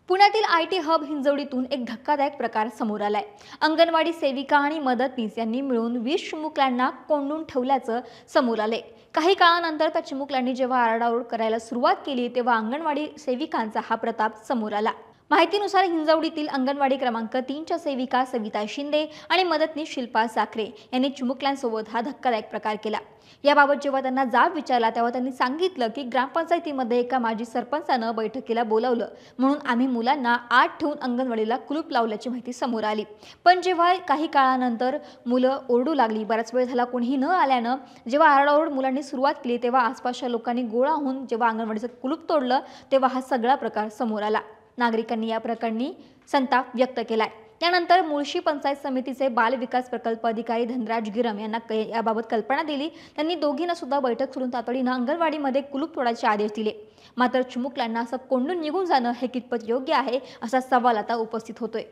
पुण्यातील IT hub हिंजवडीतून एक धक्कादायक प्रकार समोर आलाय। अंगणवाडी सेविका आणि मदतनीस यांनी मिळून 20 चिमुकल्यांना कोंडून ठेवल्याचं समोर आले। काही काळानंतर त्या चिमुकल्यांनी जेव्हा आरडाओरड करायला सुरुवात केली तेव्हा अंगणवाडी सेविकांचा हा प्रताप समोर आला। माहितीनुसार हिंजवडीतील अंगणवाडी क्रमांक 3च्या सेविका सविता शिंदे आणि मदतनीस शिल्पा साखरे यांनी चिमुकल्यांसोबत हा धक्कादायक प्रकार केला। याबाबत जेव्हा त्यांना जाब विचारला तेव्हा त्यांनी सांगितलं की ग्रामपंचायतीमध्ये एका माजी सरपंचानं बैठकीला बोलावलं म्हणून आम्ही मुलांना आत ठेवून अंगणवाडीला कुलूप लावल्याची माहिती समोर आली। पण जेव्हा काही काळानंतर मुलं ओरडू लागली, बराच वेळ झाला कोणीही न आल्यानं जेव्हा आरडाओरड मुलांनी सुरुवात केली तेव्हा आसपासच्या लोकांनी गोळा होऊन जेव्हा अंगणवाडीचं कुलूप तोडलं तेव्हा हा सगळा प्रकार समोर आला। नागरिकांनी या प्रकरणी संताप व्यक्त केलाय। त्यानंतर मुळशी पंचायत समितीचे बाल विकास प्रकल्प अधिकारी धनराज गिरम यांना याबाबत कल्पना दिली। त्यांनी दोघींना सुद्धा बैठक सोडून तातडीनं अंगणवाडीमध्ये कुलूप तोडायचे आदेश दिले। मात्र चिमुकल्यांना असं कोंडून निघून जाणं हे कितपत योग्य आहे असा सवाल आता उपस्थित होतोय।